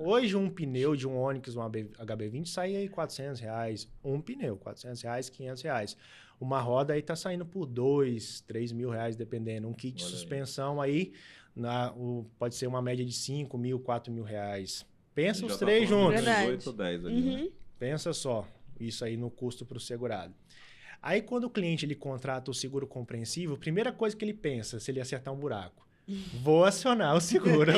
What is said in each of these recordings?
Hoje um pneu de um Onix, um HB20 sai aí R$400. Um pneu, R$400, R$500. Uma roda aí tá saindo por R$2.000, R$3.000, dependendo. Um kit de suspensão aí, pode ser uma média de R$5.000, R$4.000. Pensa os três juntos. Verdade. 8 ou 10 ali, né? Pensa só, isso aí no custo para o segurado. Aí quando o cliente ele contrata o seguro compreensivo, a primeira coisa que ele pensa, se ele acertar um buraco, vou acionar o seguro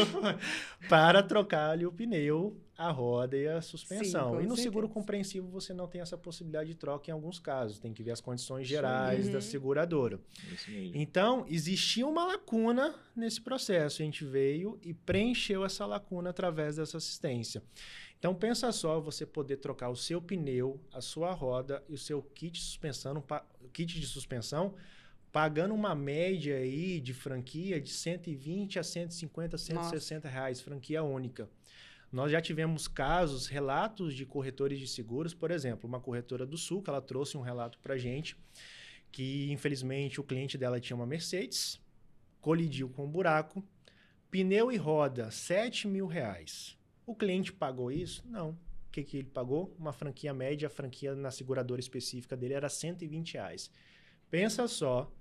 para trocar ali o pneu, a roda e a suspensão. Sim, e no certeza. seguro compreensivo você não tem essa possibilidade de troca em alguns casos, tem que ver as condições gerais da seguradora. Isso mesmo. Então, existia uma lacuna nesse processo, a gente veio e preencheu essa lacuna através dessa assistência. Então, pensa só, você poder trocar o seu pneu, a sua roda e o seu kit de suspensão, pagando uma média aí de franquia de 120 a 150, 160 reais, franquia única. Nós já tivemos casos, relatos de corretores de seguros, por exemplo, uma corretora do Sul, que ela trouxe um relato para a gente, que infelizmente o cliente dela tinha uma Mercedes, colidiu com um buraco, pneu e roda, R$7.000. O cliente pagou isso? Não. O que ele pagou? Uma franquia média, a franquia na seguradora específica dele era R$120. Pensa só,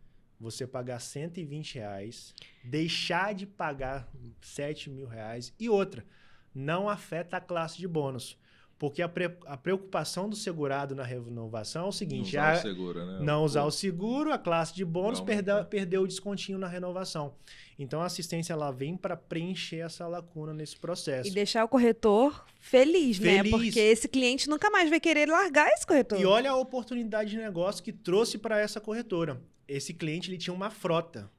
você pagar R$120, deixar de pagar R$7.000 e outra, não afeta a classe de bônus. Porque a preocupação do segurado na renovação é o seguinte, não usar o seguro, né? Não usar o seguro, a classe de bônus perdeu o descontinho na renovação. Então, a assistência ela vem para preencher essa lacuna nesse processo. E deixar o corretor feliz, né? Porque esse cliente nunca mais vai querer largar esse corretor. E olha a oportunidade de negócio que trouxe para essa corretora. Esse cliente ele tinha uma frota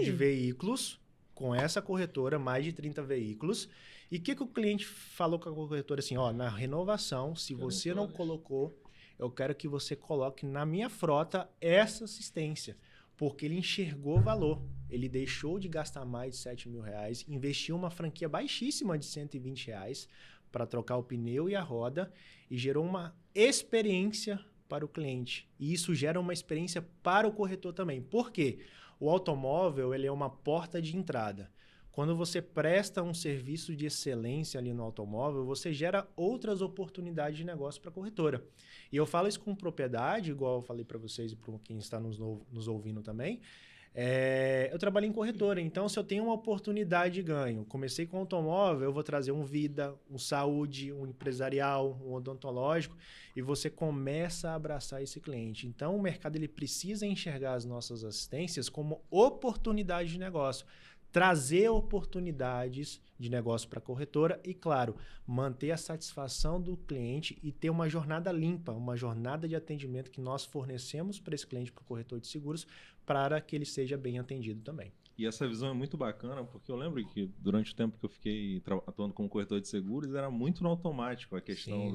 de veículos com essa corretora, mais de 30 veículos. E o que o cliente falou com a corretora? Assim, na renovação, se você não colocou, eu quero que você coloque na minha frota essa assistência. Porque ele enxergou valor. Ele deixou de gastar mais de R$7.000, investiu uma franquia baixíssima de R$120 para trocar o pneu e a roda e gerou uma experiência para o cliente. E isso gera uma experiência para o corretor também. Por quê? O automóvel ele é uma porta de entrada. Quando você presta um serviço de excelência ali no automóvel, você gera outras oportunidades de negócio para a corretora. E eu falo isso com propriedade, igual eu falei para vocês e para quem está nos ouvindo também. Eu trabalho em corretora, então se eu tenho uma oportunidade de ganho, comecei com automóvel, eu vou trazer um vida, um saúde, um empresarial, um odontológico, e você começa a abraçar esse cliente. Então o mercado ele precisa enxergar as nossas assistências como oportunidade de negócio. Trazer oportunidades de negócio para a corretora e, claro, manter a satisfação do cliente e ter uma jornada limpa, uma jornada de atendimento que nós fornecemos para esse cliente, para o corretor de seguros, para que ele seja bem atendido também. E essa visão é muito bacana, porque eu lembro que durante o tempo que eu fiquei atuando como corretor de seguros, era muito no automático a questão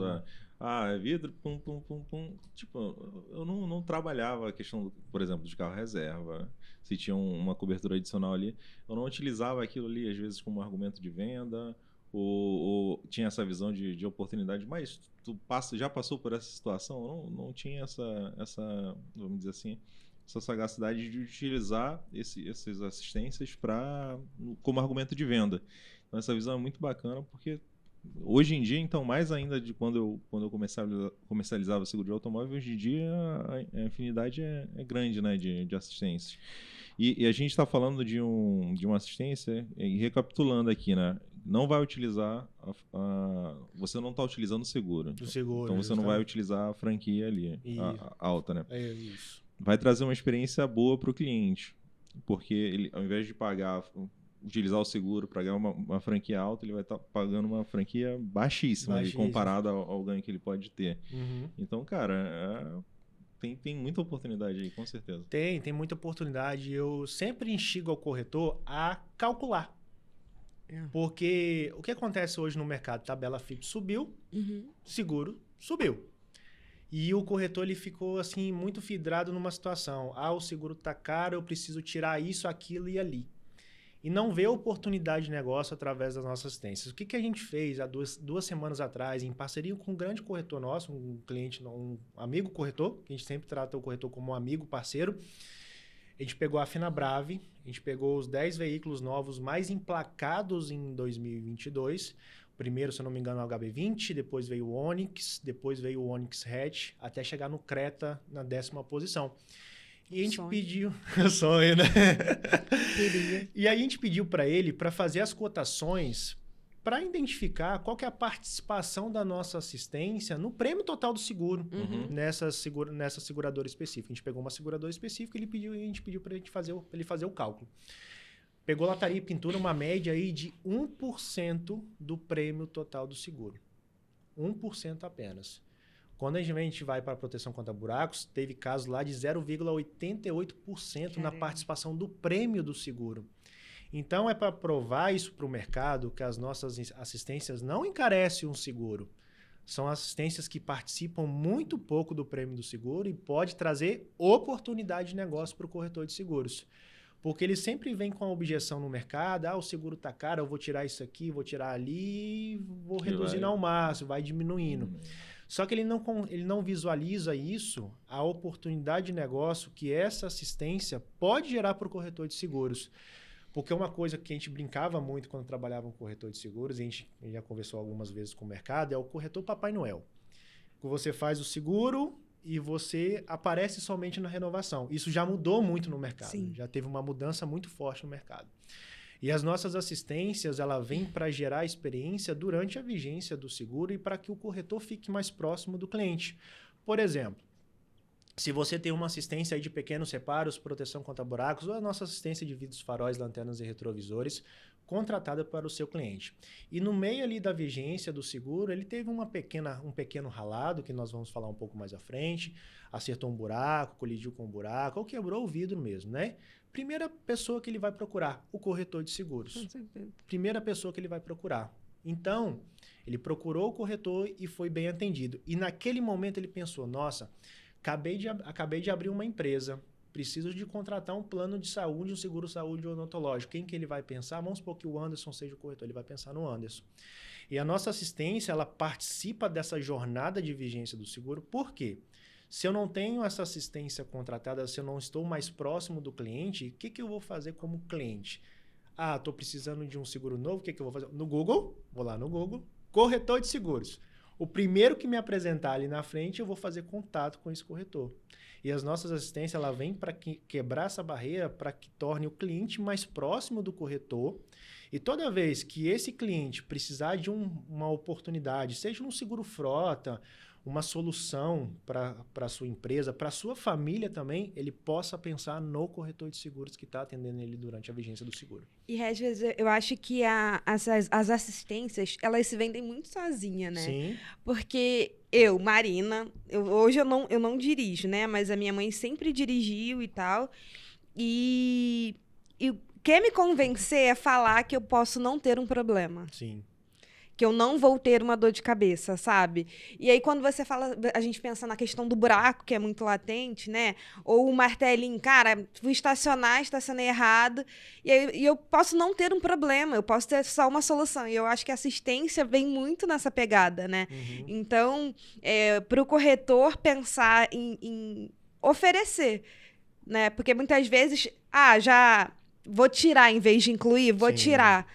é vidro, pum, pum, pum, pum. Tipo, eu não trabalhava a questão, por exemplo, de carro reserva, se tinha uma cobertura adicional ali, eu não utilizava aquilo ali, às vezes, como argumento de venda, ou tinha essa visão de oportunidade, mas tu já passou por essa situação? Eu não tinha essa, vamos dizer assim, essa sagacidade de utilizar essas assistências como argumento de venda. Então, essa visão é muito bacana, porque hoje em dia, então, mais ainda de quando eu comercializava seguro de automóvel, hoje em dia a afinidade é grande, né, de assistências. E a gente está falando de uma assistência, e recapitulando aqui, né? Não vai utilizar, você não está utilizando o seguro. Então você justamente não vai utilizar a franquia ali, a alta, né? É isso. Vai trazer uma experiência boa para o cliente, porque ele, ao invés de utilizar o seguro para ganhar uma franquia alta, ele vai estar pagando uma franquia baixíssima comparada ao ganho que ele pode ter. Então, cara, tem muita oportunidade aí, com certeza. Tem muita oportunidade. Eu sempre instigo ao corretor a calcular. Porque o que acontece hoje no mercado? Tabela FIP subiu, seguro subiu. E o corretor ele ficou assim muito vidrado numa situação. O seguro está caro, eu preciso tirar isso, aquilo e ali. E não vê oportunidade de negócio através das nossas assistências. O que a gente fez há duas semanas atrás, em parceria com um grande corretor nosso, um cliente, um amigo corretor, que a gente sempre trata o corretor como um amigo, parceiro. A gente pegou a Finabrave, a gente pegou os 10 veículos novos mais emplacados em 2022, Primeiro, se eu não me engano, o HB20, depois veio o Onix, depois veio o Onix Hatch, até chegar no Creta na 10ª posição. E a gente pediu... Sonho, né? Queria. E aí a gente pediu para ele para fazer as cotações para identificar qual que é a participação da nossa assistência no prêmio total do seguro, nessa seguradora específica. A gente pegou uma seguradora específica e a gente pediu para ele fazer o cálculo. Pegou lataria e pintura, uma média aí de 1% do prêmio total do seguro. 1% apenas. Quando a gente vai para a proteção contra buracos, teve casos lá de 0,88% na participação do prêmio do seguro. Então, é para provar isso para o mercado que as nossas assistências não encarecem um seguro. São assistências que participam muito pouco do prêmio do seguro e pode trazer oportunidade de negócio para o corretor de seguros. Porque ele sempre vem com a objeção no mercado, o seguro está caro, eu vou tirar isso aqui, vou tirar ali, vou reduzindo ao máximo, vai diminuindo. Só que ele não visualiza isso, a oportunidade de negócio que essa assistência pode gerar para o corretor de seguros. Porque uma coisa que a gente brincava muito quando trabalhava com corretor de seguros, e a gente já conversou algumas vezes com o mercado, é o corretor Papai Noel. Você faz o seguro e você aparece somente na renovação. Isso já mudou muito no mercado. Sim. Já teve uma mudança muito forte no mercado. E as nossas assistências, ela vem para gerar experiência durante a vigência do seguro e para que o corretor fique mais próximo do cliente. Por exemplo, se você tem uma assistência aí de pequenos reparos, proteção contra buracos, ou a nossa assistência de vidros, faróis, lanternas e retrovisores, contratada para o seu cliente. E no meio ali da vigência do seguro, ele teve um pequeno ralado, que nós vamos falar um pouco mais à frente, acertou um buraco, colidiu com um buraco, ou quebrou o vidro mesmo, né? Primeira pessoa que ele vai procurar, o corretor de seguros. Com certeza. Primeira pessoa que ele vai procurar. Então, ele procurou o corretor e foi bem atendido. E naquele momento ele pensou, nossa, acabei de abrir uma empresa, preciso de contratar um plano de saúde, um seguro-saúde odontológico. Quem que ele vai pensar? Vamos supor que o Anderson seja o corretor, ele vai pensar no Anderson. E a nossa assistência, ela participa dessa jornada de vigência do seguro. Por quê? Se eu não tenho essa assistência contratada, se eu não estou mais próximo do cliente, o que eu vou fazer como cliente? Estou precisando de um seguro novo, o que eu vou fazer? No Google, vou lá no Google, corretor de seguros. O primeiro que me apresentar ali na frente, eu vou fazer contato com esse corretor. E as nossas assistências, ela vem para quebrar essa barreira, para que torne o cliente mais próximo do corretor. E toda vez que esse cliente precisar de uma oportunidade, seja um seguro frota, uma solução para a sua empresa, para a sua família também, ele possa pensar no corretor de seguros que está atendendo ele durante a vigência do seguro. E, Regis, eu acho que as assistências, elas se vendem muito sozinha, né? Sim. Porque Marina, hoje eu não dirijo, né? Mas a minha mãe sempre dirigiu e tal. E quer me convencer é falar que eu posso não ter um problema. Sim. Que eu não vou ter uma dor de cabeça, sabe? E aí, quando você fala, a gente pensa na questão do buraco, que é muito latente, né? Ou o martelinho, cara, fui estacionei errado, e eu posso não ter um problema, eu posso ter só uma solução. E eu acho que a assistência vem muito nessa pegada, né? Uhum. Então, para o corretor pensar em oferecer, né? Porque muitas vezes, já vou tirar em vez de incluir, vou tirar.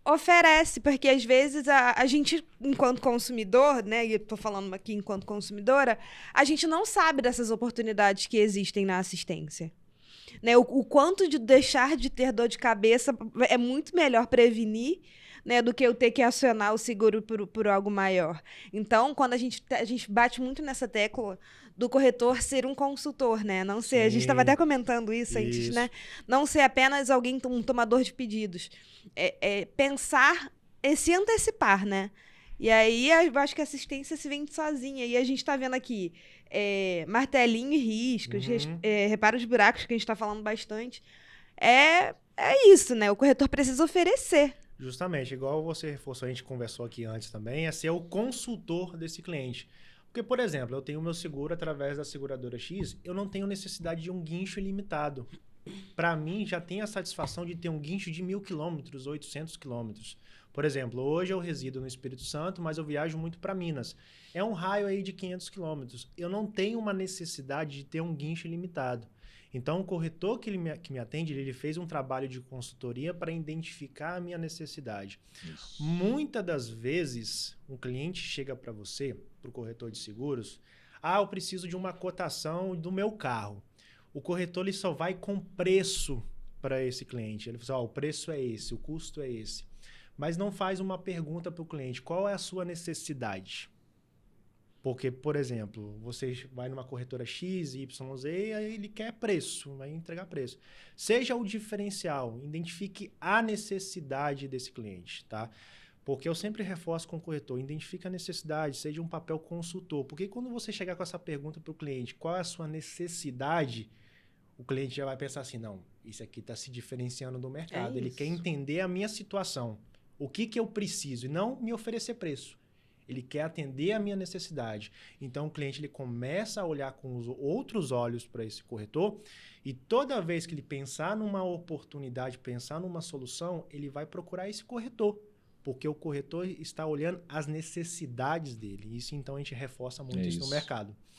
Oferece, porque às vezes a gente, enquanto consumidor, né, e eu tô falando aqui enquanto consumidora, a gente não sabe dessas oportunidades que existem na assistência. Né? O quanto de deixar de ter dor de cabeça é muito melhor prevenir, né, do que eu ter que acionar o seguro por algo maior. Então, quando a gente bate muito nessa tecla do corretor ser um consultor, né? Não ser, a gente estava até comentando isso antes, né? Não ser apenas um tomador de pedidos. Pensar e se antecipar, né? E aí, eu acho que a assistência se vende sozinha. E a gente está vendo aqui martelinho e riscos, reparo de buracos, que a gente está falando bastante. É isso, né? O corretor precisa oferecer. Justamente, igual você reforçou, a gente conversou aqui antes também, é ser o consultor desse cliente. Porque, por exemplo, eu tenho o meu seguro através da seguradora X, eu não tenho necessidade de um guincho ilimitado. Para mim, já tem a satisfação de ter um guincho de 1.000 quilômetros, 800 quilômetros. Por exemplo, hoje eu resido no Espírito Santo, mas eu viajo muito para Minas. É um raio aí de 500 quilômetros. Eu não tenho uma necessidade de ter um guincho ilimitado. Então, o corretor que me atende, ele fez um trabalho de consultoria para identificar a minha necessidade. Isso. Muitas das vezes, um cliente chega para você, para o corretor de seguros, eu preciso de uma cotação do meu carro. O corretor ele só vai com preço para esse cliente. Ele fala, o preço é esse, o custo é esse. Mas não faz uma pergunta para o cliente, qual é a sua necessidade? Porque, por exemplo, você vai numa corretora X, Y, Z, e aí ele quer preço, vai entregar preço. Seja o diferencial, identifique a necessidade desse cliente, tá? Porque eu sempre reforço com o corretor, identifique a necessidade, seja um papel consultor. Porque quando você chegar com essa pergunta para o cliente, qual é a sua necessidade, o cliente já vai pensar assim, não, isso aqui está se diferenciando do mercado. Ele quer entender a minha situação, o que eu preciso, e não me oferecer preço. Ele quer atender a minha necessidade. Então, o cliente ele começa a olhar com os outros olhos para esse corretor e toda vez que ele pensar numa oportunidade, pensar numa solução, ele vai procurar esse corretor, porque o corretor está olhando as necessidades dele. Isso, então, a gente reforça muito isso no mercado.